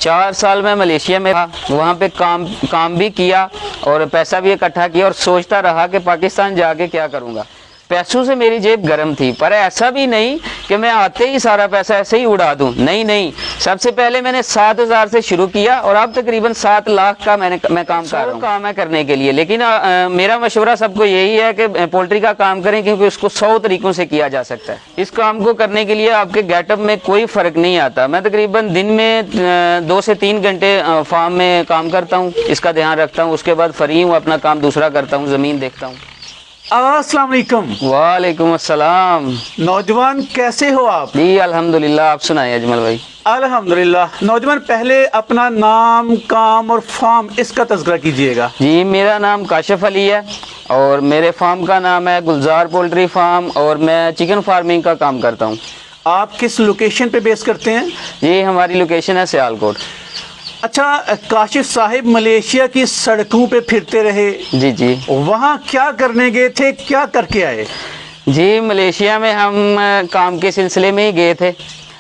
4 साल मैं मलेशिया में था, वहाँ पे काम भी किया और पैसा भी इकट्ठा किया और सोचता रहा कि पाकिस्तान जाके क्या करूँगा। पैसों से मेरी जेब गर्म थी, पर ऐसा भी नहीं कि मैं आते ही सारा पैसा ऐसे ही उड़ा दूं। नहीं, सबसे पहले मैंने 7,000 से शुरू किया और अब तकरीबन 7 लाख का मैं काम कर रहा हूँ। काम है करने के लिए, लेकिन मेरा मशवरा सबको यही है कि पोल्ट्री का काम करें, क्योंकि उसको 100 तरीकों से किया जा सकता है। इस काम को करने के लिए आपके गेटअप में कोई फ़र्क नहीं आता। मैं तकरीबन दिन में 2 से 3 घंटे फार्म में काम करता हूँ, इसका ध्यान रखता हूँ। उसके बाद फ्री हूँ, अपना काम दूसरा करता हूँ, ज़मीन देखता हूँ। अस्सलाम वालेकुम। वालेकुम अस्सलाम। नौजवान कैसे हो आप? जी अल्हम्दुलिल्लाह, आप सुनाए अजमल भाई। अल्हम्दुलिल्लाह। नौजवान पहले अपना नाम, काम और फार्म इसका तज़किरा कीजिएगा। जी, मेरा नाम काशिफ अली है और मेरे फार्म का नाम है गुलजार पोल्ट्री फार्म और मैं चिकन फार्मिंग का काम करता हूँ। आप किस लोकेशन पे बेस करते हैं? जी, हमारी लोकेशन है सियालकोट। अच्छा, काशिफ साहिब मलेशिया की सड़कों पे फिरते रहे। जी, वहाँ क्या करने गए थे, क्या करके आए? जी, मलेशिया में हम काम के सिलसिले में ही गए थे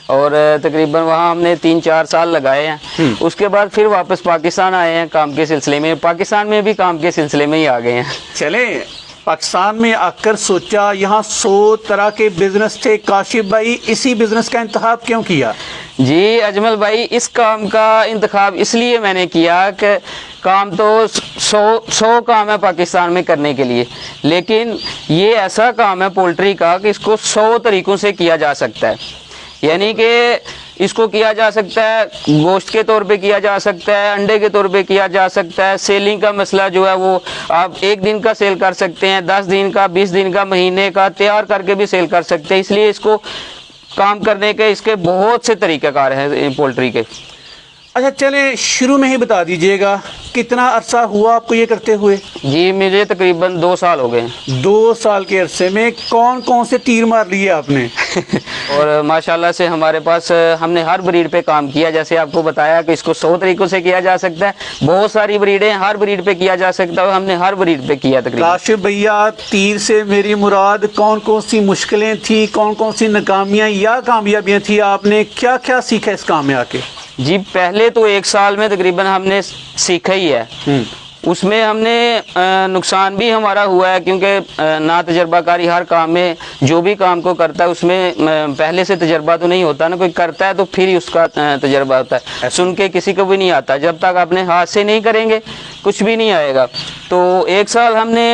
और तकरीबन वहाँ हमने 3-4 साल लगाए हैं। उसके बाद फिर वापस पाकिस्तान आए हैं काम के सिलसिले में। पाकिस्तान में भी काम के सिलसिले में ही आ गए हैं। चले पाकिस्तान में आकर सोचा यहाँ 100 तरह के बिजनेस थे, काशिफ भाई इसी बिजनेस का इंतखाब क्यों किया? जी अजमल भाई, इस काम का इंतखाब इसलिए मैंने किया कि काम तो 100 काम है पाकिस्तान में करने के लिए, लेकिन ये ऐसा काम है पोल्ट्री का कि इसको 100 तरीक़ों से किया जा सकता है। यानी कि इसको किया जा सकता है गोश्त के तौर पे किया जा सकता है, अंडे के तौर पे किया जा सकता है। सेलिंग का मसला जो है वो आप 1 दिन का सेल कर सकते हैं, 10 दिन का, 20 दिन का, महीने का तैयार करके भी सेल कर सकते हैं। इसलिए इसको काम करने के इसके बहुत से तरीक़ेकार हैं पोल्ट्री के। अच्छा, चले शुरू में ही बता दीजिएगा कितना अरसा हुआ आपको ये करते हुए? जी, मुझे तकरीबन 2 साल हो गए। 2 साल के अरसे में कौन कौन से तीर मार लिए आपने? और माशाल्लाह से हमारे पास हमने हर ब्रीड पे काम किया। जैसे आपको बताया कि इसको 100 तरीक़ों से किया जा सकता है। बहुत सारी ब्रीडें, हर ब्रीड पे किया जा सकता है। हमने हर ब्रीड पे किया तकरीबन। काशिफ भैया, तीर से मेरी मुराद कौन कौन सी मुश्किलें थी, कौन कौन सी नाकामियाँ या कामयाबियाँ थी? आपने क्या क्या सीखा इस काम में आके? जी, पहले तो 1 साल में तकरीबन हमने सीखा ही है। उसमें हमने नुकसान भी हमारा हुआ है, क्योंकि ना तजर्बाकारी हर काम में, जो भी काम को करता है उसमें पहले से तजर्बा तो नहीं होता ना। कोई करता है तो फिर ही उसका तजर्बा होता है, सुन के किसी को भी नहीं आता। जब तक अपने हाथ से नहीं करेंगे कुछ भी नहीं आएगा। तो 1 साल हमने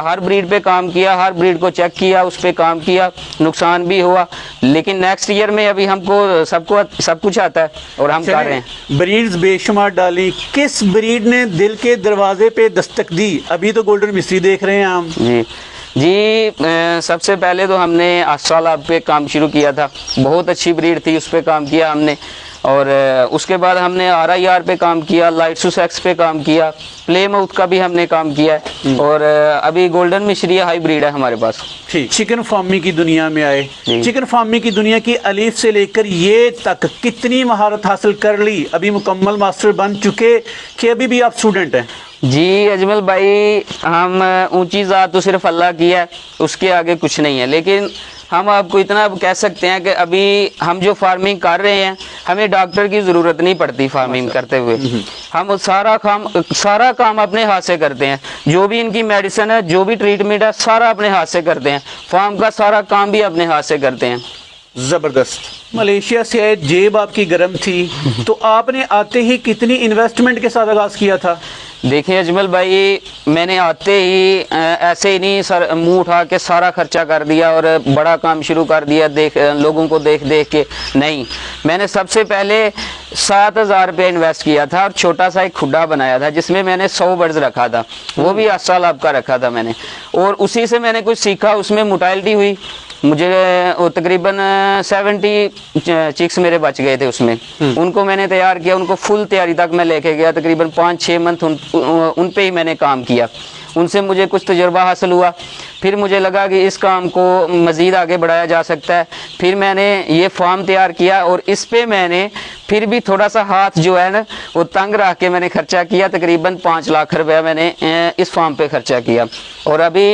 हर ब्रीड पे काम किया, हर ब्रीड को चेक किया, उस पर काम किया। नुकसान भी हुआ, लेकिन नेक्स्ट ईयर में अभी हमको सब कुछ आता है और हम कर रहे हैं। ब्रीड्स बेशुमार डाली, किस ब्रीड ने दिल के दरवाजे पे दस्तक दी? अभी तो गोल्डन मिस्री देख रहे हैं हम। जी, सबसे पहले तो हमने अस्ट्रालाब पे काम शुरू किया था। बहुत अच्छी ब्रीड थी, उस पर काम किया हमने। और उसके बाद हमने RIR पे काम किया, लाइट सुसेक्स पे काम किया, प्लेमाउथ का भी हमने काम किया है। और अभी गोल्डन मिश्री हाई ब्रीड है हमारे पास। ठीक, चिकन फार्मिंग की दुनिया में आए। चिकन फार्मिंग की दुनिया की अलीफ से लेकर ये तक कितनी महारत हासिल कर ली? अभी मुकम्मल मास्टर बन चुके कि अभी भी आप स्टूडेंट हैं? जी अजमल भाई, हम ऊंची ज़ात तो सिर्फ अल्लाह की है, उसके आगे कुछ नहीं है। लेकिन हम आपको इतना कह सकते हैं कि अभी हम जो फार्मिंग कर रहे हैं, हमें डॉक्टर की ज़रूरत नहीं पड़ती फार्मिंग करते हुए। हम सारा काम अपने हाथ से करते हैं। जो भी इनकी मेडिसिन है, जो भी ट्रीटमेंट है, सारा अपने हाथ से करते हैं। फार्म का सारा काम भी अपने हाथ से करते हैं। ज़बरदस्त। मलेशिया से आए, जेब आपकी गर्म थी, तो आपने आते ही कितनी इन्वेस्टमेंट के साथ आगाज़ किया था? देखिए अजमल भाई, मैंने आते ही ऐसे ही नहीं सर मुंह उठा के सारा खर्चा कर दिया और बड़ा काम शुरू कर दिया लोगों को देख के। नहीं, मैंने सबसे पहले 7,000 रुपये इन्वेस्ट किया था और छोटा सा एक खुड्डा बनाया था जिसमें मैंने 100 बर्ड्स रखा था। वो भी अस्ट्रालाब का रखा था मैंने, और उसी से मैंने कुछ सीखा। उसमें मोर्टेलिटी हुई, मुझे तकरीबन 70 चिक्स मेरे बच गए थे उसमें। उनको मैंने तैयार किया, उनको फुल तैयारी तक मैं लेके गया। तकरीबन 5-6 मंथ उन पे ही मैंने काम किया। उनसे मुझे कुछ तजुर्बा हासिल हुआ। फिर मुझे लगा कि इस काम को मज़ीद आगे बढ़ाया जा सकता है। फिर मैंने ये फार्म तैयार किया और इस पे मैंने फिर भी थोड़ा सा हाथ जो है ना वो तंग रख के मैंने खर्चा किया। तकरीबन 5 लाख रुपया मैंने इस फार्म पे खर्चा किया और अभी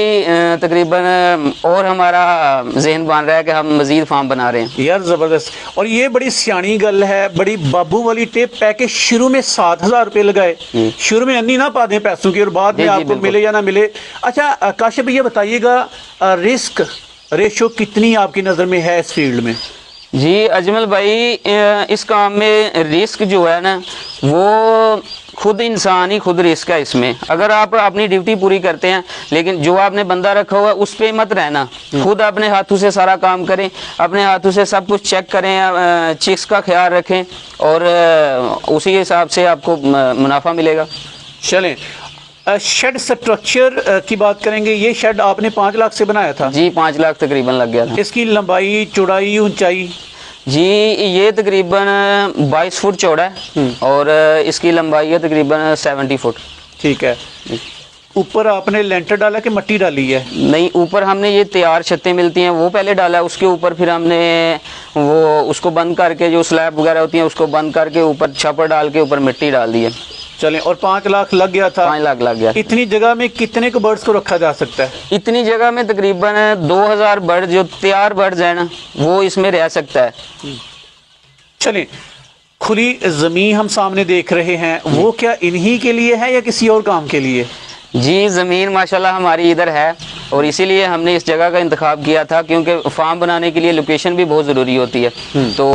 तकरीबन और हमारा जहन बन रहा है कि हम मज़ीद फार्म बना रहे हैं। यार ज़बरदस्त। और ये बड़ी सियानी गल है, बड़ी बाबू वाली टिप है कि शुरू में 7,000 रुपये लगाए, शुरू में अन्नी ना पा दें पैसों की और बाद में जी, आपको बिल्कुल। मिले या ना मिले। अच्छा काशिफ भैया बताइएगा, रिस्क रेशो कितनी आपकी नज़र में है इस फील्ड में? जी अजमल भाई, इस काम में रिस्क जो है ना वो खुद इंसान ही खुद रिस्क है इसमें। अगर आप अपनी ड्यूटी पूरी करते हैं लेकिन जो आपने बंदा रखा हुआ है उस पे मत रहना, खुद अपने हाथों से सारा काम करें, अपने हाथों से सब कुछ चेक करें, चिक्स का ख्याल रखें और उसी हिसाब से आपको मुनाफा मिलेगा। चलें, शेड स्ट्रक्चर की बात करेंगे। ये शेड आपने 5 लाख से बनाया था? जी 5 लाख तकरीबन लग गया था। इसकी लंबाई, चौड़ाई, ऊंचाई? जी ये तकरीबन 22 फुट चौड़ा है और इसकी लंबाई है तकरीबन 70 फुट। ठीक है। ऊपर आपने लेंटर डाला कि मिट्टी डाली है? नहीं, ऊपर हमने ये तैयार छतें मिलती हैं वो पहले डाला, उसके ऊपर फिर हमने वो उसको बंद करके जो स्लैब वगैरह होती हैं उसको बंद करके ऊपर छप्पर डाल के ऊपर मिट्टी डाल दी है। चलें, और 5 लाख लग गया था? 5 लाख लग गया। इतनी जगह में कितने को बर्ड्स को रखा जा सकता है? इतनी जगह में तकरीबन 2000 बर्ड जो तैयार बर्ड्स हैं ना वो इसमें रह सकता है। चलें, खुली ज़मीन हम सामने देख रहे हैं, वो क्या इन्हीं के लिए है या किसी और काम के लिए? जी ज़मीन माशाल्लाह हमारी इधर है और इसीलिए हमने इस जगह का इंतखाब किया था क्योंकि फार्म बनाने के लिए लोकेशन भी बहुत ज़रूरी होती है। तो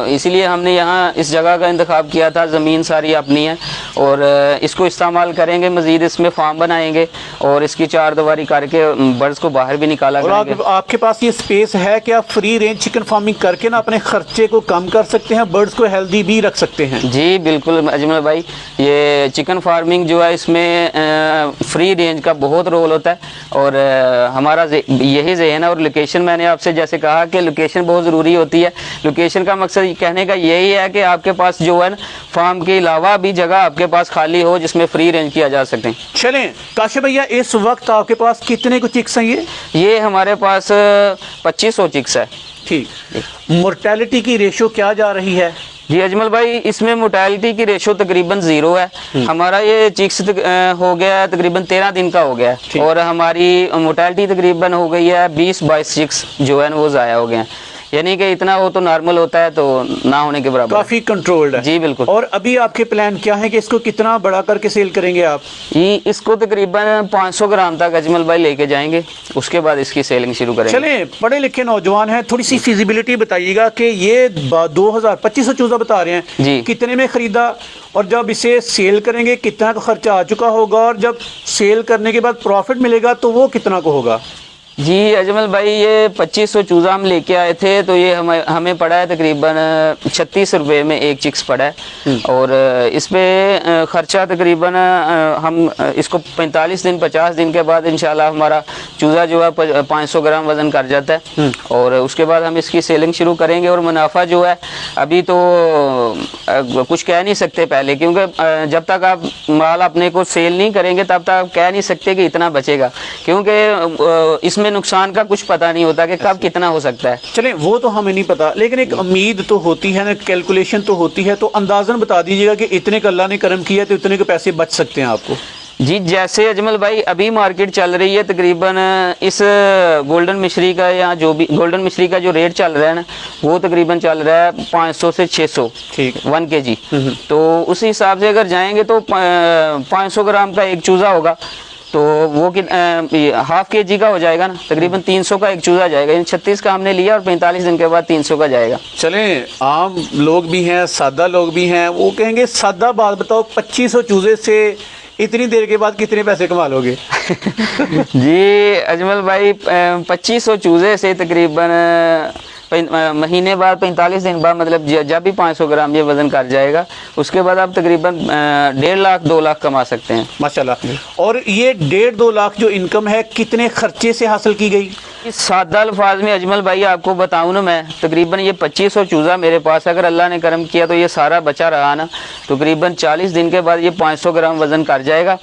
इसीलिए हमने यहाँ इस जगह का इंतखाब किया था। ज़मीन सारी अपनी है और इसको इस्तेमाल करेंगे, मज़ीद इसमें फार्म बनाएंगे और इसकी 4 दीवारी करके बर्ड्स को बाहर भी निकाला और करेंगे। आपके पास ये स्पेस है कि आप फ्री रेंज चिकन फार्मिंग करके ना अपने खर्चे को कम कर सकते हैं, बर्ड्स को हेल्दी भी रख सकते हैं? जी बिल्कुल अजमल भाई, ये चिकन फार्मिंग जो है इसमें फ्री रेंज का बहुत रोल होता है और हमारा यही जहन है। और लोकेशन मैंने आपसे जैसे कहा कि लोकेशन बहुत ज़रूरी होती है। लोकेशन का मकसद कहने का यही है कि आपके पास जो है ना फार्म के अलावा भी जगह आपके पास खाली हो जिसमें फ्री रेंज किया जा सके। चलें काशिफ भैया, इस वक्त आपके पास कितने को चिक्स हैं? ये हमारे पास 2500 चिक्स है। ठीक। मोर्टेलिटी की रेशो क्या जा रही है? जी अजमल भाई, इसमें मोर्टेलिटी की रेशो तकरीबन 0 है। हमारा ये चिक्स हो गया है तकरीबन 13 दिन का हो गया है और हमारी मोर्टेलिटी तकरीबन हो गई है 20-22 चिक्स जो है ना वो ज़ाया हो गए हैं। यानी कि इतना हो तो नॉर्मल होता है, तो ना होने के बराबर। काफ़ी कंट्रोल्ड है। जी बिल्कुल। और अभी आपके प्लान क्या है कि इसको कितना बड़ा करके सेल करेंगे आप? इसको तकरीबन 500 ग्राम तक अजमल भाई लेके जाएंगे, उसके बाद इसकी सेलिंग शुरू करेंगे। चलें, पढ़े लिखे नौजवान हैं, थोड़ी सी फिजिबिलिटी बताइएगा कि ये 2500 चूज़ा बता रहे हैं जी, कितने में ख़रीदा और जब इसे सेल करेंगे कितना का खर्चा आ चुका होगा और जब सेल करने के बाद प्रॉफिट मिलेगा तो वो कितना को होगा? जी अजमल भाई, ये 2500 चूज़ा हम लेके आए थे तो ये हमें पड़ा है तकरीबन 36 रुपये में एक चिक्स पड़ा है और इस पे ख़र्चा तकरीबन हम इसको 45 दिन 50 दिन के बाद इंशाल्लाह हमारा चूज़ा जो है 500 ग्राम वज़न कर जाता है और उसके बाद हम इसकी सेलिंग शुरू करेंगे। और मुनाफा जो है अभी तो कुछ कह नहीं सकते पहले, क्योंकि जब तक आप माल अपने को सेल नहीं करेंगे तब तक आप कह नहीं सकते कि इतना बचेगा, क्योंकि इसमें नुकसान का कुछ पता नहीं होता कि कब कितना हो सकता है। चलें, वो तो हमें नहीं पता, लेकिन एक उम्मीद तो होती है ना, कैलकुलेशन तो होती है। तो अंदाज़न बता दीजिएगा कि इतने का अल्लाह ने करम किया तो इतने के पैसे बच सकते हैं आपको। जी जैसे अजमल भाई अभी मार्केट चल रही है तकरीबन इस गोल्डन मिश्री का या जो भी गोल्डन मिश्री का जो रेट चल रहा है ना वो तकरीबन चल रहा है 500 से 600 ठीक 1 kg। तो उस हिसाब से अगर जाएंगे तो 500 ग्राम का एक चूज़ा होगा तो वो हाफ kg का हो जाएगा ना, तकरीबन 300 का एक चूज़ा जाएगा। इन 36 का हमने लिया और 45 दिन के बाद 300 का जाएगा। चलें, आम लोग भी हैं, सादा लोग भी हैं, वो कहेंगे सादा बात बताओ, 2500 चूज़े से इतनी देर के बाद कितने पैसे कमा लोगे? जी अजमल भाई, 2500 चूज़े से तकरीबन महीने बाद 45 दिन बाद मतलब जब भी 500 ग्राम ये वज़न कर जाएगा उसके बाद आप तकरीबन 1.5 लाख 2 लाख कमा सकते हैं माशाल्लाह। और ये 1.5-2 लाख जो इनकम है कितने खर्चे से हासिल की गई? इस सादा अल्फाज में अजमल भाई आपको बताऊँ ना, मैं तकरीबन ये 2500 चूज़ा मेरे पास अगर अल्लाह ने करम किया तो ये सारा बचा रहा ना, तकरीबन 40 दिन के बाद ये 500 ग्राम वज़न कर जाएगा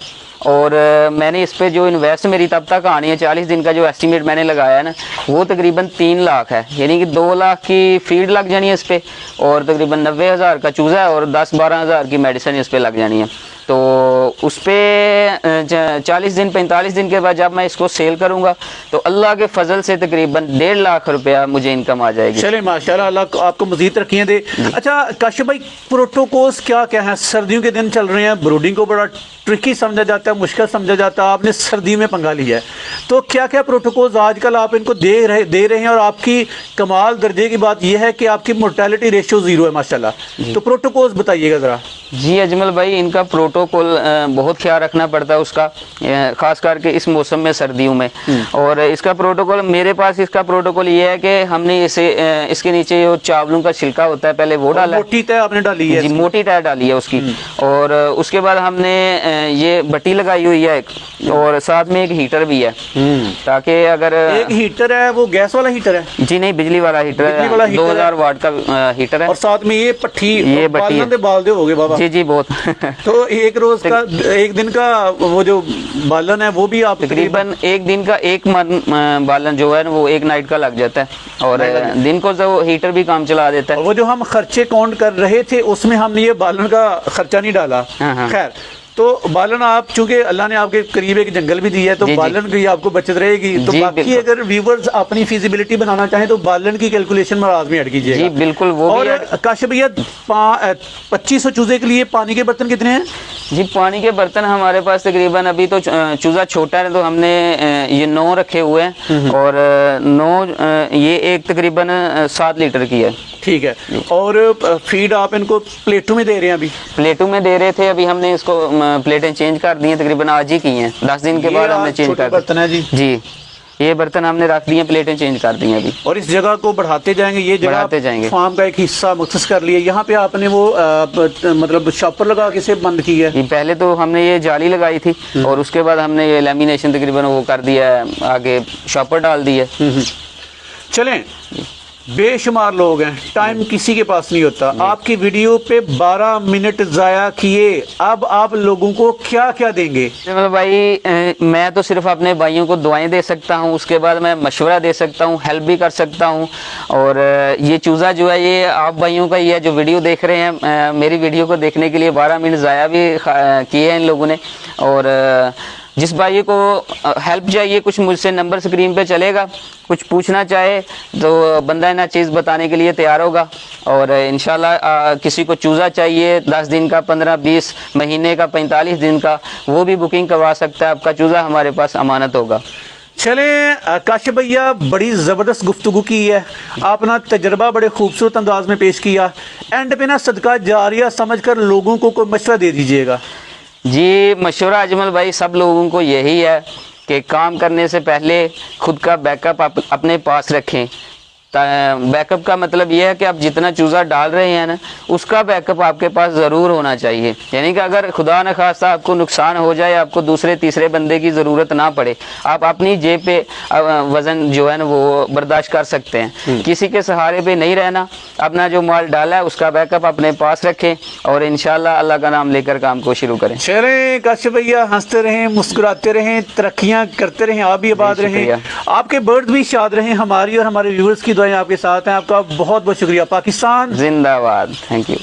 और मैंने इस पे जो इन्वेस्ट मेरी तब तक आनी है 40 दिन का जो एस्टिमेट मैंने लगाया है ना, वो तकरीबन 3 लाख है, यानी कि 2 लाख की फीड लग जानी है इस पे, और तकरीबन 90,000 का चूज़ा है, और 10-12 हज़ार की मेडिसिन इस पे लग जानी है। तो उस पर 40 दिन 45 दिन के बाद जब मैं इसको सेल करूंगा तो अल्लाह के फजल से तकरीबन 1.5 लाख रुपया मुझे इनकम आ जाएगी। चले माशाल्लाह, अल्लाह आपको मजीद तरक्कियां दे। अच्छा काशिफ भाई, प्रोटोकॉल्स क्या क्या हैं? सर्दियों के दिन चल रहे हैं, ब्रूडिंग को बड़ा ट्रिकी समझा जाता है, मुश्किल समझा जाता है, आपने सर्दी में पंगा लिया है, तो क्या क्या प्रोटोकॉल्स आजकल आप इनको दे रहे हैं? और आपकी कमाल दर्जे की बात यह है कि आपकी मोर्टेलिटी रेशियो 0 है माशाल्लाह, तो प्रोटोकॉल्स बताइएगा ज़रा। जी अजमल भाई, इनका प्रोटोकॉल बहुत ख्याल रखना पड़ता है उसका, ख़ास करके इस मौसम में, सर्दियों में। और इसका प्रोटोकॉल, मेरे पास इसका प्रोटोकॉल ये है कि हमने इसे इसके नीचे जो चावलों का छिलका होता है पहले वो डाला, मोटी तय आपने डाली है? जी मोटी तय डाली है उसकी, और उसके बाद हमने ये बट्टी लगाई हुई है एक, और साथ में एक हीटर भी है, ताकि अगर एक हीटर है, वो गैस वाला हीटर है? जी नहीं, बिजली वाला हीटर है, 2000 वाट का हीटर है, और साथ में ये पट्टी, ये बट्टी बाल दे हो गए बाबा। जी जी बहुत तो एक रोज का, एक दिन का वो जो बालन है वो भी आप तकरीबन एक दिन का 1 मन बालन जो है वो 1 नाइट का लग जाता है, और दिन को जो हीटर भी काम चला देता है। वो जो हम खर्चे काउंट कर रहे थे उसमें हमने ये बालन का खर्चा नहीं डाला। खैर, तो बालन आप, चूंकि अल्लाह ने आपके करीब एक जंगल भी दिया है, तो बालन की आपको बचत रहेगी। तो बाकी अगर व्यूवर्स अपनी फिजिबिलिटी बनाना चाहें तो बालन की कैलकुलेशन में लाजमी ऐड कीजिएगा। जी बिल्कुल, वो और काशिफ भैया 2500 चूजे के लिए पानी के बर्तन कितने हैं? जी पानी के बर्तन हमारे पास तकरीबन, अभी तो चूज़ा छोटा है तो हमने ये 9 रखे हुए हैं, और 9 ये एक तकरीबन 7 लीटर की है। ठीक है। और फीड आप इनको प्लेटों में दे रहे हैं? अभी प्लेटों में दे रहे थे, अभी हमने इसको प्लेटें चेंज कर दी हैं, तकरीबन आज ही की हैं, 10 दिन के बाद हमने चेंज कर बर्तन है जी। ये बर्तन हमने रख दिए, प्लेटें चेंज कर दी हैं अभी, और इस जगह को बढ़ाते जाएंगे। ये जगह बढ़ाते जाएंगे, फार्म का एक हिस्सा मुख्तस कर लिया। यहाँ पे आपने वो मतलब शॉपर लगा के इसे बंद किया है? पहले तो हमने ये जाली लगाई थी, और उसके बाद हमने ये लैमिनेशन तकरीबन वो कर दिया है, आगे शॉपर डाल दी है। चलें, बेशुमार लोग हैं, टाइम किसी के पास नहीं होता। आपकी वीडियो पे 12 मिनट ज़ाया किए, अब आप लोगों को क्या क्या देंगे? मतलब भाई मैं तो सिर्फ अपने भाइयों को दुआएं दे सकता हूं, उसके बाद मैं मशवरा दे सकता हूं, हेल्प भी कर सकता हूं। और ये चूज़ा जो है ये आप भाइयों का ही है जो वीडियो देख रहे हैं। मेरी वीडियो को देखने के लिए 12 मिनट ज़ाया भी किए हैं इन लोगों ने। और जिस भाई को हेल्प चाहिए, कुछ मुझसे नंबर स्क्रीन पे चलेगा, कुछ पूछना चाहे तो बंदा ना चीज़ बताने के लिए तैयार होगा। और इंशाल्लाह किसी को चूज़ा चाहिए 10 दिन का, 15, 20 महीने का, 45 दिन का, वो भी बुकिंग करवा सकता है। आपका चूज़ा हमारे पास अमानत होगा। चलें काशिफ भैया, बड़ी ज़बरदस्त गुफ्तगू की है, आपने तजर्बा बड़े खूबसूरत अंदाज में पेश किया। एंड पे ना सदका जारिया समझ कर लोगों को कोई मशवरा दे दीजिएगा। जी मशवरा अजमल भाई सब लोगों को यही है कि काम करने से पहले खुद का बैकअप अपने पास रखें। बैकअप का मतलब ये है कि आप जितना चूज़ा डाल रहे हैं ना, उसका बैकअप आपके पास ज़रूर होना चाहिए। यानी कि अगर खुदा न खास्ता आपको नुकसान हो जाए, आपको दूसरे तीसरे बंदे की ज़रूरत ना पड़े, आप अपनी जेब पे वज़न जो है ना वो बर्दाश्त कर सकते हैं। किसी के सहारे पे नहीं रहना, अपना जो माल डाला है उसका बैकअप अपने पास रखें, और इंशाल्लाह अल्लाह का नाम लेकर काम को शुरू करें। चलें काशिफ भैया, हंसते रहें, मुस्कुराते रहें, तरक्कियाँ करते रहें, आप भी आबाद रहें, आपके बर्ड भी शाद रहें। हमारी और हमारे व्यूअर्स की दुआएं आपके साथ हैं। आपका बहुत बहुत शुक्रिया। पाकिस्तान जिंदाबाद। Thank you.